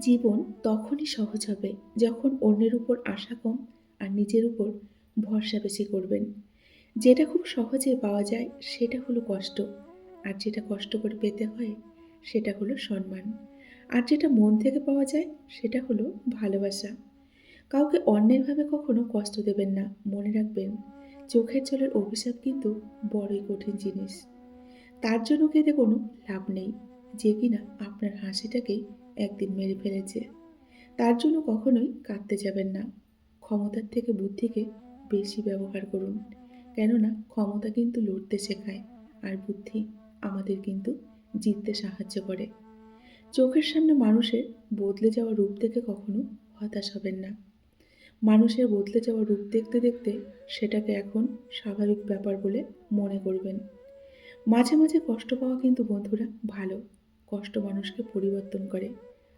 জীবন তখনই সহজ হবে যখন অন্যের উপর আশা কম আর নিজের উপর ভরসা বেশি করবেন। যেটা খুব সহজে পাওয়া যায় সেটা হলো কষ্ট, আর যেটা কষ্ট করে পেতে হয় সেটা হলো সম্মান, আর যেটা মন থেকে পাওয়া যায় সেটা হলো ভালোবাসা। কাউকে অন্যায়ভাবে কখনো কষ্ট দেবেন না, মনে রাখবেন চোখের জলের অভিশাপ কিন্তু বড়ই কঠিন জিনিস। তার জন্য কেঁদে কোনো লাভ নেই, যে কিনা আপনার হাসিটাকেই একদিন মেরে ফেলেছে। তার জন্য কখনোই কাঁদতে যাবেন না। ক্ষমতার থেকে বুদ্ধিকে বেশি ব্যবহার করুন। কেননা ক্ষমতা কিন্তু লড়তে শেখায়, আর বুদ্ধি আমাদের কিন্তু জিততে সাহায্য করে। চোখের সামনে মানুষের বদলে যাওয়া রূপ দেখে কখনো হতাশ হবেন না। মানুষের বদলে যাওয়া রূপ দেখতে দেখতে সেটাকে এখন স্বাভাবিক ব্যাপার বলে মনে করবেন। মাঝে মাঝে কষ্ট পাওয়া কিন্তু বন্ধুরা ভালো। কষ্ট মানুষকে পরিবর্তন করে,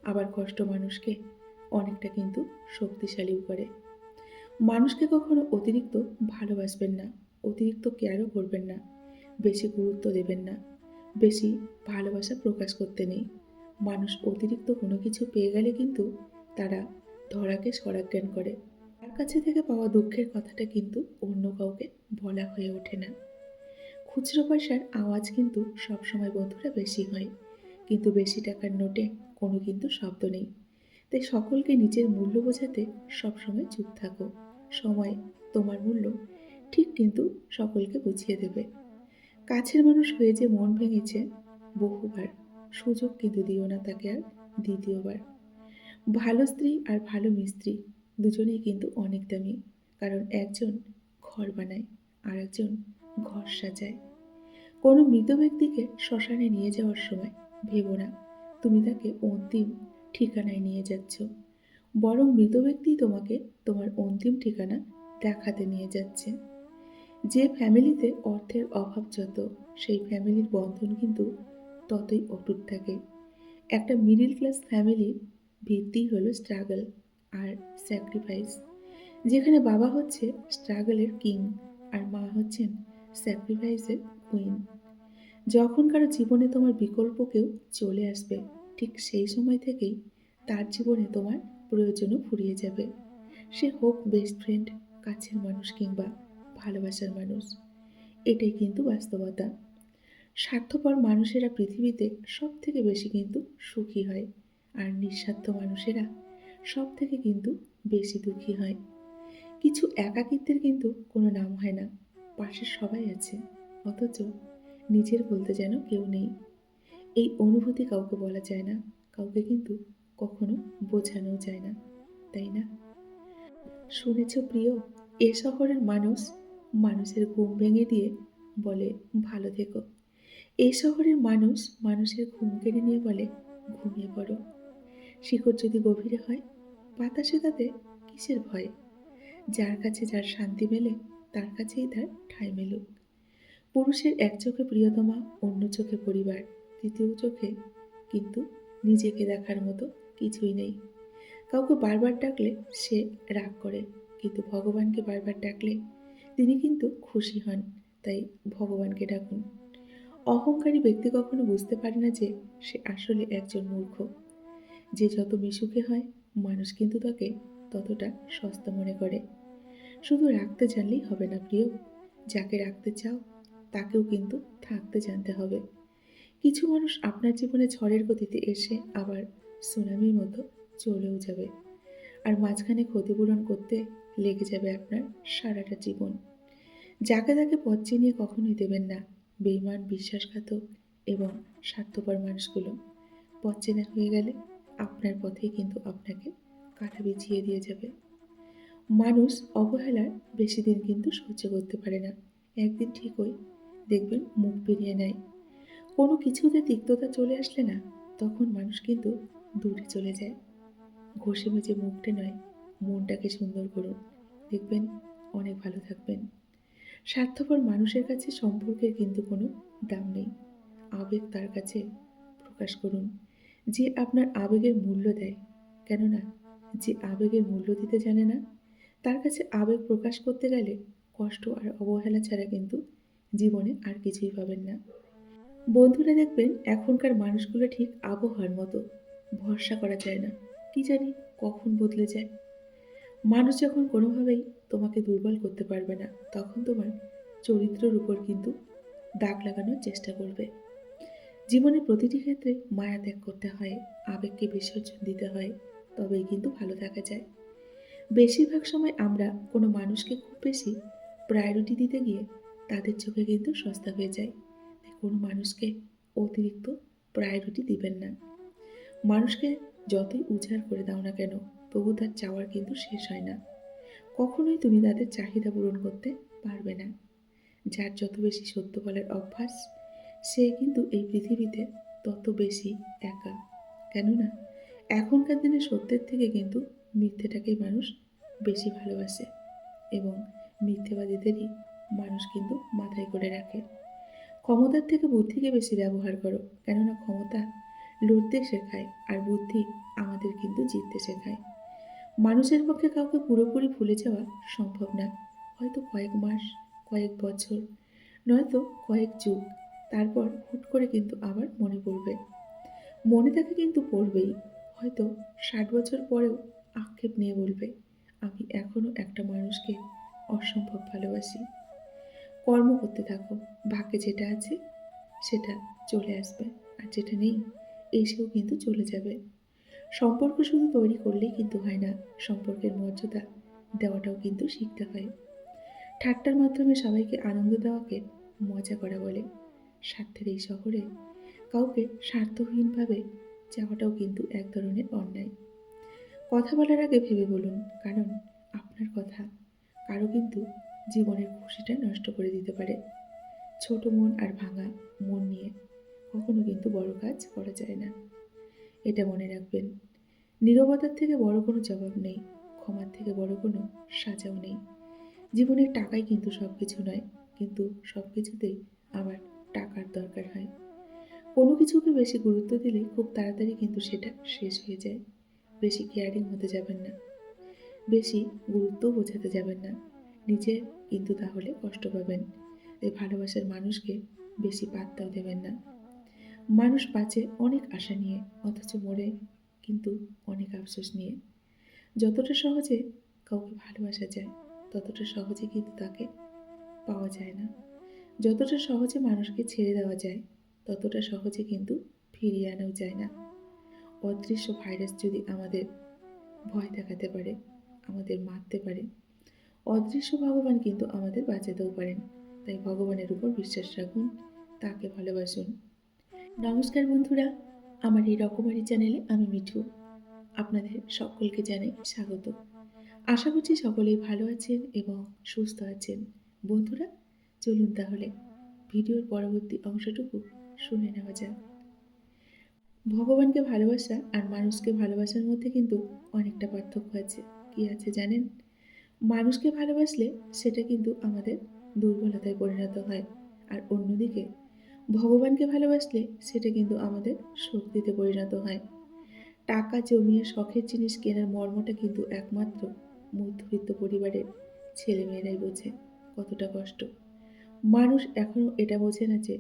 আবার কষ্ট মানুষকে অনেকটা কিন্তু শক্তিশালীও করে। মানুষকে কখনো অতিরিক্ত ভালোবাসবেন না, অতিরিক্ত কেয়ারও করবেন না, বেশি গুরুত্ব দেবেন না, বেশি ভালোবাসা প্রকাশ করতে নেই। মানুষ অতিরিক্ত কোনো কিছু পেয়ে গেলে কিন্তু তারা ধরাকে স্বরাজ্ঞান করে। তার কাছে থেকে পাওয়া দুঃখের কথাটা কিন্তু অন্য কাউকে বলা হয়ে ওঠে না। খুচরো পয়সার আওয়াজ কিন্তু সবসময় বন্ধুরা বেশি হয়, কিন্তু বেশি টাকার নোটে কোনো কিন্তু শব্দ নেই। তাই সকলকে নিজের মূল্য বোঝাতে সবসময় চুপ থাকো। সময় তোমার মূল্য ঠিক কিন্তু সকলকে বুঝিয়ে দেবে। কাছের মানুষ হয়ে যে মন ভেঙেছে বহুবার, সুযোগ কিন্তু দিও না তাকে আর দ্বিতীয়বার। ভালো স্ত্রী আর ভালো মিস্ত্রি দুজনেই কিন্তু অনেক দামি, কারণ একজন ঘর বানায় আর একজন ঘর সাজায়। কোনো মৃত ব্যক্তিকে শ্মশানে নিয়ে যাওয়ার সময় ভেবো না তুমি তাকে অন্তিম ঠিকানায় নিয়ে যাচ্ছ, বরং মৃত ব্যক্তি তোমাকে তোমার অন্তিম ঠিকানা দেখাতে নিয়ে যাচ্ছে। যে ফ্যামিলিতে অর্থের অভাব যত, সেই ফ্যামিলির বন্ধন কিন্তু ততই অটুট থাকে। একটা মিডল ক্লাস ফ্যামিলির ভিত্তি হলো স্ট্রাগল আর স্যাক্রিফাইস, যেখানে বাবা হচ্ছে স্ট্রাগলের কিং আর মা হচ্ছেন স্যাক্রিফাইসের কুইন। যখন কারো জীবনে তোমার বিকল্প কেউ চলে আসবে, ঠিক সেই সময় থেকেই তার জীবনে তোমার প্রয়োজনও ফুরিয়ে যাবে। সে হোক বেস্ট ফ্রেন্ড, কাছের মানুষ কিংবা ভালোবাসার মানুষ। এটাই কিন্তু বাস্তবতা। স্বার্থপর মানুষেরা পৃথিবীতে সব থেকে বেশি কিন্তু সুখী হয়, আর নিঃস্বার্থ মানুষেরা সব থেকে কিন্তু বেশি দুঃখী হয়। কিছু একাকিত্বের কিন্তু কোনো নাম হয় না, পাশে সবাই আছে, অথচ নিজের বলতে যেন কেউ নেই। এই অনুভূতি কাউকে বলা যায় না, কাউকে কিন্তু কখনো বোঝানোও যায় না, তাই না? শুনেছ প্রিয়, এ শহরের মানুষ মানুষের ঘুম ভেঙে দিয়ে বলে ভালো থেকো। এই শহরের মানুষ মানুষের ঘুম কেড়ে নিয়ে বলে ঘুমিয়ে পড়ো। শিকড় যদি গভীরে হয়, বাতাসে তাতে কিসের ভয়? যার কাছে যার শান্তি মেলে, তার কাছেই তার ঠাঁই মেলুক। পুরুষের এক চোখে প্রিয়তমা, অন্য চোখে পরিবার, তৃতীয় চোখে কিন্তু নিজেকে দেখার মতো কিছুই নেই। কাউকে বারবার ডাকলে সে রাগ করে, কিন্তু ভগবানকে বারবার ডাকলে তিনি কিন্তু খুশি হন। তাই ভগবানকে ডাকুন। অহংকারী ব্যক্তি কখনো বুঝতে পারে না যে সে আসলে একজন মূর্খ। যে যত মিশুকে হয়, মানুষ কিন্তু তাকে ততটা সস্তা মনে করে। শুধু রাখতে জানলেই হবে না প্রিয়, যাকে রাখতে চাও তাকেও কিন্তু থাকতে জানতে হবে। কিছু মানুষ আপনার জীবনে ঝড়ের গতিতে এসে আবার সুনামির মতো চলেও যাবে, আর মাঝখানে ক্ষতিপূরণ করতে লেগে যাবে আপনার সারাটা জীবন। যাকে তাকে পথ চিনিয়ে কখনোই দেবেন না। বেইমান, বিশ্বাসঘাতক এবং স্বার্থপর মানুষগুলো পথ চেনা হয়ে গেলে আপনার পথেই কিন্তু আপনাকে কাঁটা বিছিয়ে দিয়ে যাবে। মানুষ অবহেলার বেশি দিন কিন্তু সহ্য করতে পারে না, একদিন ঠিকই দেখবেন মুখ ফিরিয়ে নেয়। কোনো কিছুতে তিক্ততা চলে আসলে না, তখন মানুষ কিন্তু দূরে চলে যায়। ঘষে মেজে মুখটা নয়, মনটাকে সুন্দর করুন, দেখবেন অনেক ভালো থাকবেন। স্বার্থপর মানুষের কাছে সম্পর্কের কিন্তু কোনো দাম নেই। আবেগ তার কাছে প্রকাশ করুন, যে আপনার আবেগের মূল্য দেয়। কেননা যে আবেগের মূল্য দিতে জানে না, তার কাছে আবেগ প্রকাশ করতে গেলে কষ্ট আর অবহেলা ছাড়া কিন্তু জীবনে আর কিছুই পাবেন না। বন্ধুরা দেখবেন এখনকার মানুষগুলো ঠিক আবহাওয়ার মতো, ভরসা করা যায় না। কি জানি কখন বদলে যায়। মানুষ যখন কোনোভাবেই তোমাকে দুর্বল করতে পারবে না, তখন তোমার চরিত্রের উপর কিন্তু দাগ লাগানোর চেষ্টা করবে। জীবনের প্রতিটি ক্ষেত্রে মায়া ত্যাগ করতে হয়, আবেগকে বিসর্জন দিতে হয়, তবেই কিন্তু ভালো থাকা যায়। বেশিরভাগ সময় আমরা কোনো মানুষকে খুব বেশি প্রায়োরিটি দিতে গিয়ে তাদের চোখে কিন্তু সস্তা হয়ে যায়। তাই কোনো মানুষকে অতিরিক্ত প্রায়োরিটি দিবেন না। মানুষকে যতই উজাড় করে দাও না কেন, তবু তার চাওয়ার কিন্তু শেষ হয় না। কখনোই তুমি তাদের চাহিদা পূরণ করতে পারবে না। যার যত বেশি সত্য বলার অভ্যাস, সে কিন্তু এই পৃথিবীতে তত বেশি একা। কেননা এখনকার দিনে সত্যের থেকে কিন্তু মিথ্যেটাকেই মানুষ বেশি ভালোবাসে, এবং মিথ্যেবাদীদেরই মানুষ কিন্তু মাথায় করে রাখে। ক্ষমতার থেকে বুদ্ধিকে বেশি ব্যবহার করো, কেননা ক্ষমতা লড়তে শেখায় আর বুদ্ধি আমাদের কিন্তু জিততে শেখায়। মানুষের পক্ষে কাউকে পুরোপুরি ভুলে যাওয়া সম্ভব না। হয়তো কয়েক মাস, কয়েক বছর, নয়তো কয়েক যুগ, তারপর হুট করে কিন্তু আবার মনে পড়বে। মনে তাকে কিন্তু পড়বেই। হয়তো 60 বছর পরেও আক্ষেপ নিয়ে বলবে, আমি এখনো একটা মানুষকে অসম্ভব ভালোবাসি। কর্ম করতে থাকো, ভাগ্যে যেটা আছে সেটা চলে আসবে, আর যেটা নেই এসেও কিন্তু চলে যাবে। সম্পর্ক শুধু তৈরি করলেই কিন্তু হয় না, সম্পর্কের মর্যাদা দেওয়াটাও কিন্তু শিখতে হয়। ঠাট্টার মাধ্যমে সবাইকে আনন্দ দেওয়াকে মজা করা বলে। স্বার্থের এই শহরে কাউকে স্বার্থহীনভাবে চাওয়াটাও কিন্তু এক ধরনের অন্যায়। কথা বলার আগে ভেবে বলুন, কারণ আপনার কথা কারো কিন্তু জীবনের খুশিটা নষ্ট করে দিতে পারে। ছোট মন আর ভাঙা মন নিয়ে কখনো কিন্তু বড় কাজ করা যায় না। এটা মনে রাখবেন। নীরবতার থেকে বড় কোনো জবাব নেই, ক্ষমার থেকে বড় কোনো সাজাও নেই। জীবনের টাকাই কিন্তু সব কিছু নয়, কিন্তু সব কিছুতেই আবার টাকার দরকার হয়। কোনো কিছুকে বেশি গুরুত্ব দিলে খুব তাড়াতাড়ি কিন্তু সেটা শেষ হয়ে যায়। বেশি কেয়ারিং হতে যাবেন না, বেশি গুরুত্বও বোঝাতে যাবেন না। নিজে কিন্তু তাহলে কষ্ট পাবেন। তাই ভালোবাসার মানুষকে বেশি পাত্তাও দেবেন না। মানুষ বাঁচে অনেক আশা নিয়ে, অথচ মরে কিন্তু অনেক আফসোস নিয়ে। যতটা সহজে কাউকে ভালোবাসা যায়, ততটা সহজে কিন্তু তাকে পাওয়া যায় না। যতটা সহজে মানুষকে ছেড়ে দেওয়া যায়, ততটা সহজে কিন্তু ফিরিয়ে আনাও যায় না। অদৃশ্য ভাইরাস যদি আমাদের ভয় দেখাতে পারে, আমাদের মারতে পারে, অদৃশ্য ভগবান কিন্তু আমাদের বাঁচাতেও পারেন। তাই ভগবানের উপর বিশ্বাস রাখুন, তাকে ভালোবাসুন। নমস্কার বন্ধুরা, আমার এই রকমারি চ্যানেলে আমি মিঠু। আপনাদের সকলকে জানাই স্বাগত। আশা করছি সকলেই ভালো আছেন এবং সুস্থ আছেন। বন্ধুরা, চলুন তাহলে ভিডিওর পরবর্তী অংশটুকু শুনে নেওয়া যাক। ভগবানকে ভালোবাসা আর মানুষকে ভালোবাসার মধ্যে কিন্তু অনেকটা পার্থক্য আছে। কি আছে জানেন? মানুষকে ভালোবাসলে সেটা কিন্তু আমাদের দুর্বলতায় পরিণত হয়, আর অন্যদিকে ভগবানকে ভালোবাসলে সেটা কিন্তু আমাদের শক্তিতে পরিণত হয়। টাকা জমিয়ে শখের জিনিস কেনার মর্মটা কিন্তু একমাত্র মধ্যবিত্ত পরিবারের ছেলেমেয়েরাই বোঝে কতটা কষ্ট। মানুষ এখনো এটা বোঝে না যে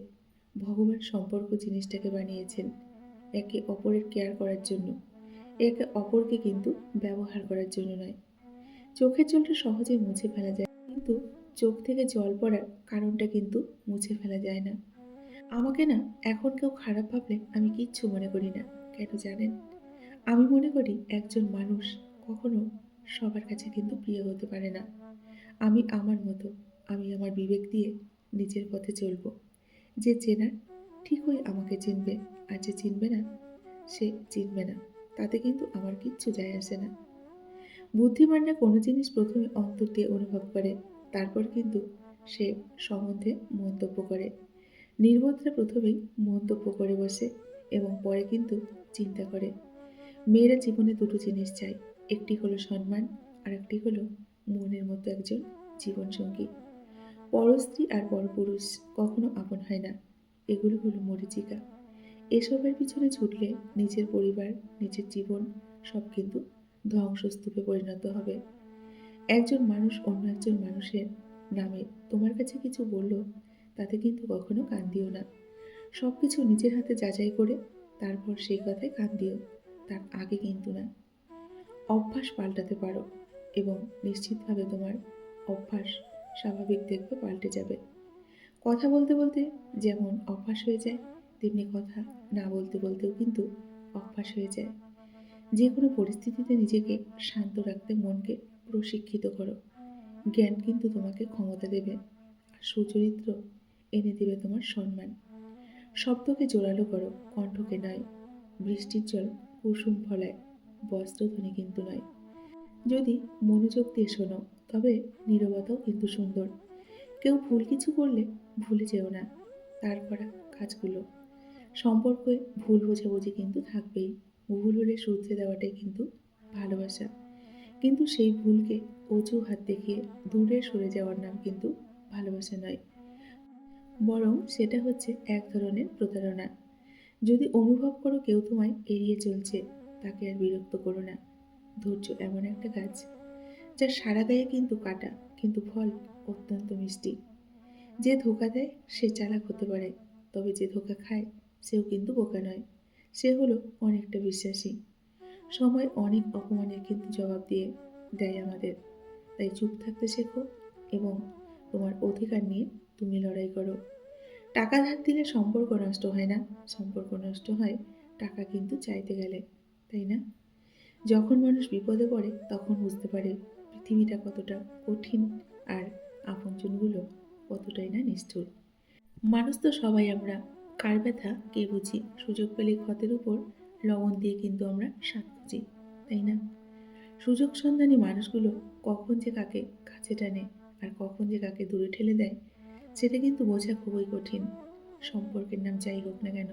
ভগবান সম্পর্ক জিনিসটাকে বানিয়েছেন একে অপরের কেয়ার করার জন্য, একে অপরকে কিন্তু ব্যবহার করার জন্য নয়। চোখের জলটা সহজে মুছে ফেলা যায়, কিন্তু চোখ থেকে জল পড়ার কারণটা কিন্তু মুছে ফেলা যায় না। আমাকে না এখন কেউ খারাপ ভাবলে আমি কিচ্ছু মনে করি না। কেন জানেন? আমি মনে করি একজন মানুষ কখনো সবার কাছে কিন্তু প্রিয় হতে পারে না। আমি আমার মতো, আমি আমার বিবেক দিয়ে নিজের পথে চলবো। যে চেনার ঠিকই আমাকে চিনবে, আর যে চিনবে না সে চিনবে না। তাতে কিন্তু আমার কিচ্ছু যায় আসে না। বুদ্ধিমানরা কোনো জিনিস প্রথমে অন্তর দিয়ে অনুভব করে, তারপর কিন্তু সে সম্বন্ধে মন্তব্য করে। নির্বোধরা প্রথমেই মন্তব্য করে বসে এবং পরে কিন্তু চিন্তা করে। মেয়েরা জীবনে দুটো জিনিস চায়, একটি হলো সম্মান, আর একটি হলো মনের মতো একজন জীবনসঙ্গী। পরস্ত্রী আর পরপুরুষ কখনো আপন হয় না, এগুলো হলো মরীচিকা। এসবের পিছনে ছুটলে নিজের পরিবার, নিজের জীবন সব কিন্তু ধ্বংসস্তূপে পরিণত হবে। একজন মানুষ অন্য একজন মানুষের নামে তোমার কাছে কিছু বলল, তাতে কিন্তু কখনো কান দিও না। সব কিছু নিজের হাতে যাচাই করে তারপর সেই কথায় কান দিও। তার আগে কিন্তু না। অভ্যাস পাল্টাতে পারো এবং নিশ্চিতভাবে তোমার অভ্যাস স্বাভাবিক দেখবে পাল্টে যাবে। কথা বলতে বলতে যেমন অভ্যাস হয়ে যায়, তেমনি কথা না বলতে বলতেও কিন্তু অভ্যাস হয়ে যায়। যে কোনো পরিস্থিতিতে নিজেকে শান্ত রাখতে মনকে প্রশিক্ষিত করো। জ্ঞান কিন্তু তোমাকে ক্ষমতা দেবে, আর সুচরিত্র এনে দেবে তোমার সম্মান। শব্দকে জোরালো করো, কণ্ঠকে নয়। বৃষ্টির জল কুসুম ফলায়, বস্ত্রধ্বনি কিন্তু নয়। যদি মনোযোগ দিয়ে শোনো, তবে নীরবতাও কিন্তু সুন্দর। কেউ ভুল কিছু করলে ভুলে যেও না তার করা কাজগুলো। সম্পর্কে ভুল বোঝাবুঝি কিন্তু থাকবেই। ভুল হলে শুধরে দেওয়াটাই কিন্তু ভালোবাসা। কিন্তু সেই ভুলকে অজুহাত দেখিয়ে দূরে সরে যাওয়ার নাম কিন্তু ভালোবাসা নয়, বরং সেটা হচ্ছে এক ধরনের প্রতারণা। যদি অনুভব করো কেউ তোমায় এড়িয়ে চলছে, তাকে আর বিরক্ত করো না। ধৈর্য এমন একটা গাছ, যার সারা গায়ে কিন্তু কাটা, কিন্তু ফল অত্যন্ত মিষ্টি। যে ধোঁকা দেয় সে চালাক হতে পারে, তবে যে ধোঁকা খায় সেও কিন্তু বোকা নয়। সে হলো অনেকটা বিশ্বাসী। সময় অনেক অপমানের কিন্তু জবাব দিয়ে দেয় আমাদের। তাই চুপ থাকতে শেখো এবং তোমার অধিকার নিয়ে তুমি লড়াই করো। টাকা ধার দিলে সম্পর্ক নষ্ট হয় না, সম্পর্ক নষ্ট হয় টাকা কিন্তু চাইতে গেলে, তাই না? যখন মানুষ বিপদে পড়ে তখন বুঝতে পারে পৃথিবীটা কতটা কঠিন, আর আপনজনগুলো কতটাই না নিষ্ঠুর। মানুষ তো সবাই আমরা, কার ব্যথা কে বুঝি। সুযোগ পেলে ক্ষতের উপর লবণ দিয়ে কিন্তু আমরা স্বাদ খুঁজি, তাই না? সুযোগ সন্ধানী মানুষগুলো কখন যে কাকে কাছে টানে আর কখন যে কাকে দূরে ঠেলে দেয়, সেটা কিন্তু বোঝা খুবই কঠিন। সম্পর্কের নাম যাই হোক না কেন,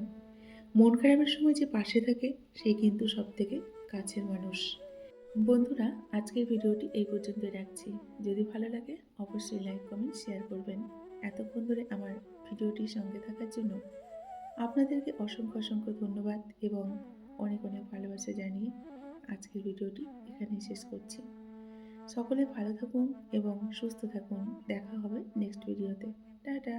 মন খারাপের সময় যে পাশে থাকে সে কিন্তু সব থেকে কাছের মানুষ। বন্ধুরা, আজকের ভিডিওটি এই পর্যন্তই রাখছি। যদি ভালো লাগে অবশ্যই লাইক কমেন্ট শেয়ার করবেন। এতক্ষণ ধরে আমার ভিডিওটির সঙ্গে থাকার জন্য আপনাদেরকে অসংখ্য অসংখ্য ধন্যবাদ এবং অনেক অনেক ভালোবাসা জানিয়ে আজকের ভিডিওটি এখানেই শেষ করছি। সকলে ভালো থাকুন এবং সুস্থ থাকুন। দেখা হবে নেক্সট ভিডিওতে। টাটা।